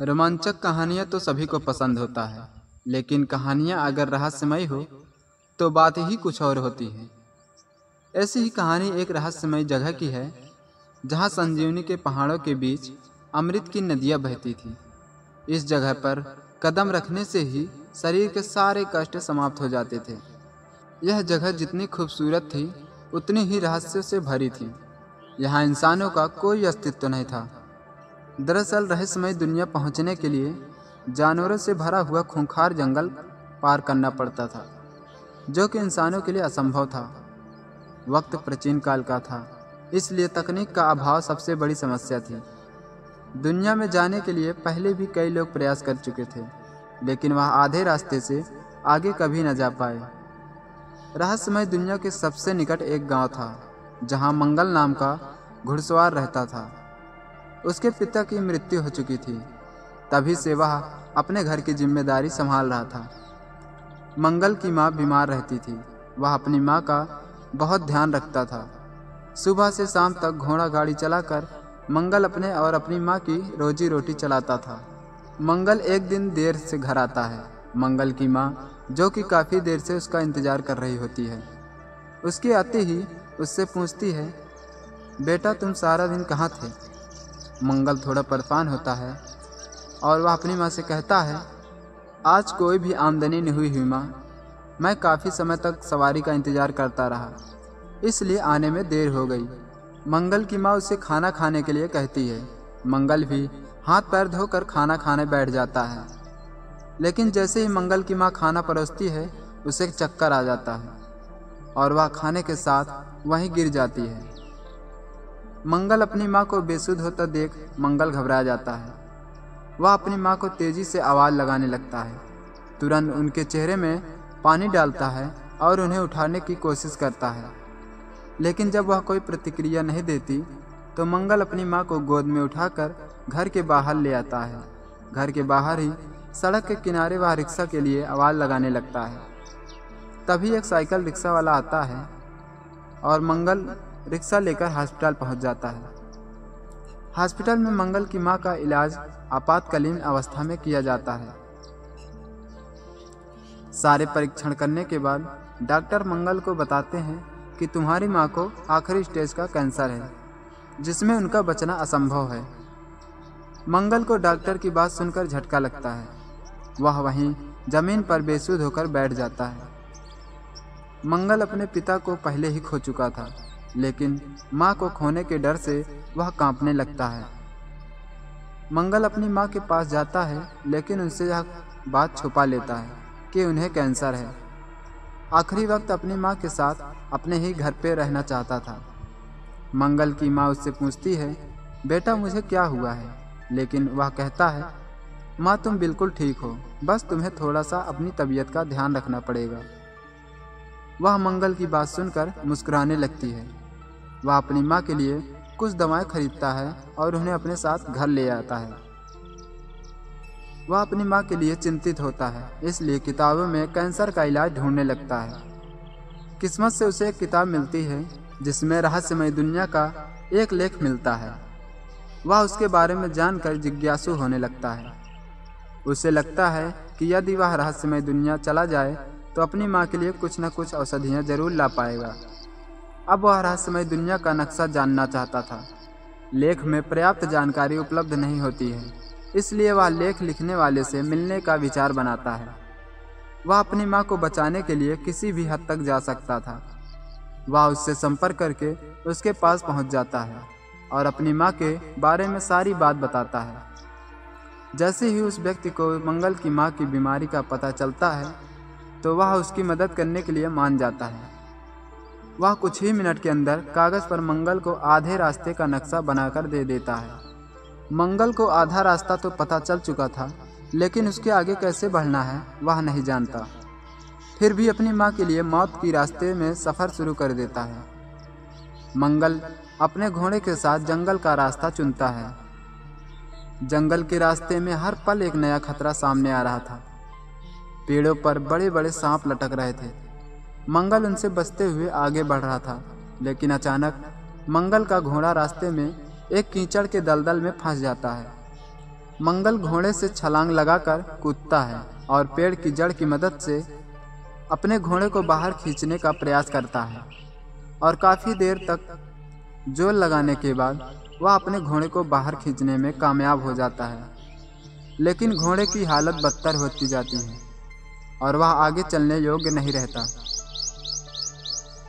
रोमांचक कहानियाँ तो सभी को पसंद होता है, लेकिन कहानियाँ अगर रहस्यमयी हो तो बात ही कुछ और होती है। ऐसी ही कहानी एक रहस्यमयी जगह की है, जहाँ संजीवनी के पहाड़ों के बीच अमृत की नदियाँ बहती थी। इस जगह पर कदम रखने से ही शरीर के सारे कष्ट समाप्त हो जाते थे। यह जगह जितनी खूबसूरत थी, उतनी ही रहस्य से भरी थी। यहाँ इंसानों का कोई अस्तित्व नहीं था। दरअसल रहस्यमय दुनिया पहुंचने के लिए जानवरों से भरा हुआ खूंखार जंगल पार करना पड़ता था, जो कि इंसानों के लिए असंभव था। वक्त प्राचीन काल का था, इसलिए तकनीक का अभाव सबसे बड़ी समस्या थी। दुनिया में जाने के लिए पहले भी कई लोग प्रयास कर चुके थे, लेकिन वह आधे रास्ते से आगे कभी न जा पाए। रहस्यमय दुनिया के सबसे निकट एक गांव था, जहां मंगल नाम का घुड़सवार रहता था। उसके पिता की मृत्यु हो चुकी थी, तभी से वह अपने घर की जिम्मेदारी संभाल रहा था। मंगल की माँ बीमार रहती थी। वह अपनी माँ का बहुत ध्यान रखता था। सुबह से शाम तक घोड़ा गाड़ी चलाकर मंगल अपने और अपनी माँ की रोजी रोटी चलाता था। मंगल एक दिन देर से घर आता है। मंगल की माँ, जो कि काफ़ी देर से उसका इंतजार कर रही होती है, उसके आते ही उससे पूछती है, बेटा तुम सारा दिन कहाँ थे? मंगल थोड़ा परेशान होता है और वह अपनी माँ से कहता है, आज कोई भी आमदनी नहीं हुई माँ। मैं काफ़ी समय तक सवारी का इंतज़ार करता रहा, इसलिए आने में देर हो गई। मंगल की माँ उसे खाना खाने के लिए कहती है। मंगल भी हाथ पैर धोकर खाना खाने बैठ जाता है, लेकिन जैसे ही मंगल की माँ खाना परोसती है, उसे चक्कर आ जाता है और वह खाने के साथ वहीं गिर जाती है। मंगल अपनी माँ को बेसुध होता देख मंगल घबरा जाता है। वह अपनी माँ को तेजी से आवाज़ लगाने लगता है। तुरंत उनके चेहरे में पानी डालता है और उन्हें उठाने की कोशिश करता है, लेकिन जब वह कोई प्रतिक्रिया नहीं देती तो मंगल अपनी माँ को गोद में उठाकर घर के बाहर ले आता है। घर के बाहर ही सड़क के किनारे वह रिक्शा के लिए आवाज़ लगाने लगता है। तभी एक साइकिल रिक्शा वाला आता है और मंगल रिक्शा लेकर हॉस्पिटल पहुंच जाता है। हॉस्पिटल में मंगल की मां का इलाज आपातकालीन अवस्था में किया जाता है। सारे परीक्षण करने के बाद डॉक्टर मंगल को बताते हैं कि तुम्हारी मां को आखिरी स्टेज का कैंसर है, जिसमें उनका बचना असंभव है। मंगल को डॉक्टर की बात सुनकर झटका लगता है। वह वहीं जमीन पर बेसुध होकर बैठ जाता है। मंगल अपने पिता को पहले ही खो चुका था, लेकिन माँ को खोने के डर से वह कांपने लगता है। मंगल अपनी माँ के पास जाता है, लेकिन उनसे यह बात छुपा लेता है कि उन्हें कैंसर है। आखिरी वक्त अपनी माँ के साथ अपने ही घर पे रहना चाहता था। मंगल की माँ उससे पूछती है, बेटा मुझे क्या हुआ है? लेकिन वह कहता है, माँ तुम बिल्कुल ठीक हो, बस तुम्हें थोड़ा सा अपनी तबीयत का ध्यान रखना पड़ेगा। वह मंगल की बात सुनकर मुस्कुराने लगती है। वह अपनी माँ के लिए कुछ दवाएं खरीदता है और उन्हें अपने साथ घर ले आता है। वह अपनी माँ के लिए चिंतित होता है, इसलिए किताबों में कैंसर का इलाज ढूंढने लगता है। किस्मत से उसे एक किताब मिलती है, जिसमें रहस्यमय दुनिया का एक लेख मिलता है। वह उसके बारे में जानकर जिज्ञासु होने लगता है। उसे लगता है कि यदि वह रहस्यमय दुनिया चला जाए तो अपनी माँ के लिए कुछ न कुछ औषधियाँ जरूर ला पाएगा। अब वह रहस्यमय दुनिया का नक्शा जानना चाहता था। लेख में पर्याप्त जानकारी उपलब्ध नहीं होती है, इसलिए वह लेख लिखने वाले से मिलने का विचार बनाता है। वह अपनी माँ को बचाने के लिए किसी भी हद तक जा सकता था। वह उससे संपर्क करके उसके पास पहुँच जाता है और अपनी माँ के बारे में सारी बात बताता है। जैसे ही उस व्यक्ति को मंगल की माँ की बीमारी का पता चलता है, तो वह उसकी मदद करने के लिए मान जाता है। वह कुछ ही मिनट के अंदर कागज़ पर मंगल को आधे रास्ते का नक्शा बनाकर दे देता है। मंगल को आधा रास्ता तो पता चल चुका था, लेकिन उसके आगे कैसे बढ़ना है वह नहीं जानता। फिर भी अपनी माँ के लिए मौत की रास्ते में सफ़र शुरू कर देता है। मंगल अपने घोड़े के साथ जंगल का रास्ता चुनता है। जंगल के रास्ते में हर पल एक नया खतरा सामने आ रहा था। पेड़ों पर बड़े बड़े सांप लटक रहे थे। मंगल उनसे बचते हुए आगे बढ़ रहा था, लेकिन अचानक मंगल का घोड़ा रास्ते में एक कीचड़ के दलदल में फंस जाता है। मंगल घोड़े से छलांग लगाकर कूदता है और पेड़ की जड़ की मदद से अपने घोड़े को बाहर खींचने का प्रयास करता है और काफ़ी देर तक जोर लगाने के बाद वह अपने घोड़े को बाहर खींचने में कामयाब हो जाता है। लेकिन घोड़े की हालत बदतर होती जाती है और वह आगे चलने योग्य नहीं रहता।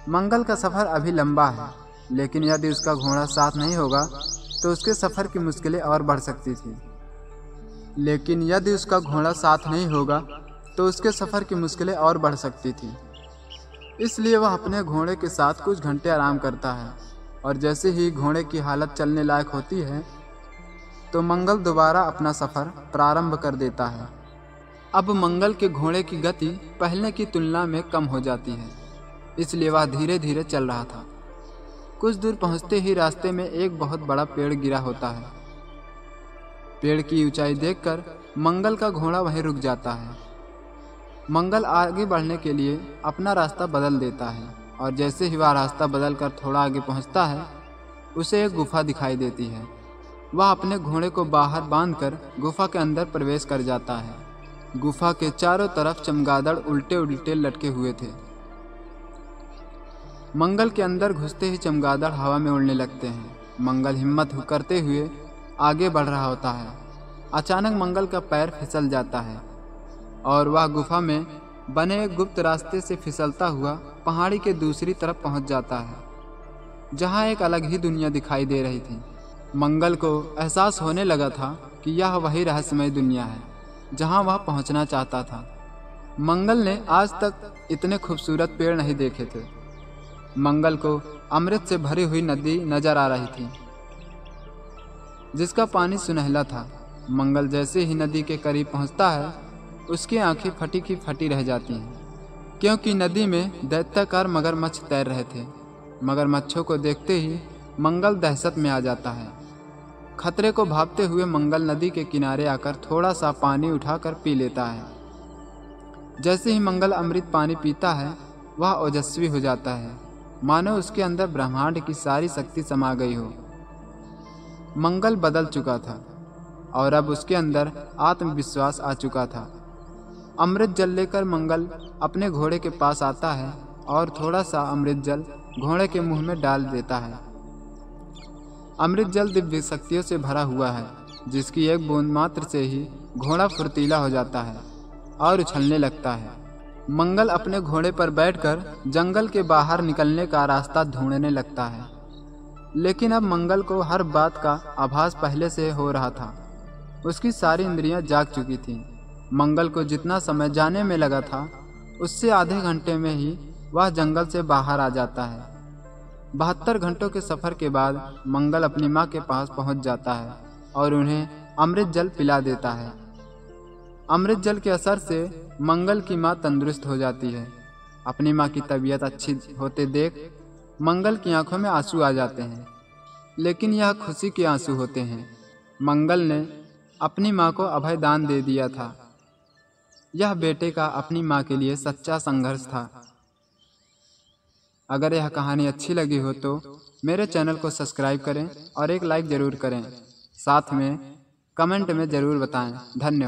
मंगल का सफ़र अभी लंबा है, लेकिन यदि उसका घोड़ा साथ नहीं होगा तो उसके सफ़र की मुश्किलें और बढ़ सकती थी। इसलिए वह अपने घोड़े के साथ कुछ घंटे आराम करता है और जैसे ही घोड़े की हालत चलने लायक होती है तो मंगल दोबारा अपना सफ़र प्रारंभ कर देता है। अब मंगल के घोड़े की गति पहले की तुलना में कम हो जाती है, इसलिए वह धीरे धीरे चल रहा था। कुछ दूर पहुंचते ही रास्ते में एक बहुत बड़ा पेड़ गिरा होता है। पेड़ की ऊंचाई देखकर मंगल का घोड़ा वहीं रुक जाता है। मंगल आगे बढ़ने के लिए अपना रास्ता बदल देता है और जैसे ही वह रास्ता बदलकर थोड़ा आगे पहुंचता है उसे एक गुफा दिखाई देती है। वह अपने घोड़े को बाहर बांधकर गुफा के अंदर प्रवेश कर जाता है। गुफा के चारों तरफ चमगादड़ उल्टे उल्टे लटके हुए थे। मंगल के अंदर घुसते ही चमगादड़ हवा में उड़ने लगते हैं। मंगल हिम्मत करते हुए आगे बढ़ रहा होता है। अचानक मंगल का पैर फिसल जाता है और वह गुफा में बने एक गुप्त रास्ते से फिसलता हुआ पहाड़ी के दूसरी तरफ पहुंच जाता है, जहां एक अलग ही दुनिया दिखाई दे रही थी। मंगल को एहसास होने लगा था कि यह वही रहस्यमय दुनिया है जहां वह पहुंचना चाहता था। मंगल ने आज तक इतने खूबसूरत पेड़ नहीं देखे थे। मंगल को अमृत से भरी हुई नदी नजर आ रही थी, जिसका पानी सुनहला था। मंगल जैसे ही नदी के करीब पहुंचता है, उसकी आंखें फटी की फटी रह जाती हैं, क्योंकि नदी में दैत्याकार मगरमच्छ तैर रहे थे। मगरमच्छों को देखते ही मंगल दहशत में आ जाता है। खतरे को भांपते हुए मंगल नदी के किनारे आकर थोड़ा सा पानी उठाकर पी लेता है। जैसे ही मंगल अमृत पानी पीता है, वह ओजस्वी हो जाता है, मानो उसके अंदर ब्रह्मांड की सारी शक्ति समा गई हो। मंगल बदल चुका था और अब उसके अंदर आत्मविश्वास आ चुका था। अमृत जल लेकर मंगल अपने घोड़े के पास आता है और थोड़ा सा अमृत जल घोड़े के मुंह में डाल देता है। अमृत जल दिव्य शक्तियों से भरा हुआ है, जिसकी एक बूंद मात्र से ही घोड़ा फुर्तीला हो जाता है और उछलने लगता है। मंगल अपने घोड़े पर बैठकर जंगल के बाहर निकलने का रास्ता ढूंढने लगता है, लेकिन अब मंगल को हर बात का आभास पहले से हो रहा था। उसकी सारी इंद्रियां जाग चुकी थीं। मंगल को जितना समय जाने में लगा था, उससे आधे घंटे में ही वह जंगल से बाहर आ जाता है। 72 घंटों के सफ़र के बाद मंगल अपनी माँ के पास पहुँच जाता है और उन्हें अमृत जल पिला देता है। अमृत जल के असर से मंगल की माँ तंदुरुस्त हो जाती है। अपनी माँ की तबीयत अच्छी होते देख मंगल की आंखों में आंसू आ जाते हैं, लेकिन यह खुशी के आंसू होते हैं। मंगल ने अपनी माँ को अभय दान दे दिया था। यह बेटे का अपनी माँ के लिए सच्चा संघर्ष था। अगर यह कहानी अच्छी लगी हो तो मेरे चैनल को सब्सक्राइब करें और एक लाइक ज़रूर करें। साथ में कमेंट में ज़रूर बताएं। धन्यवाद।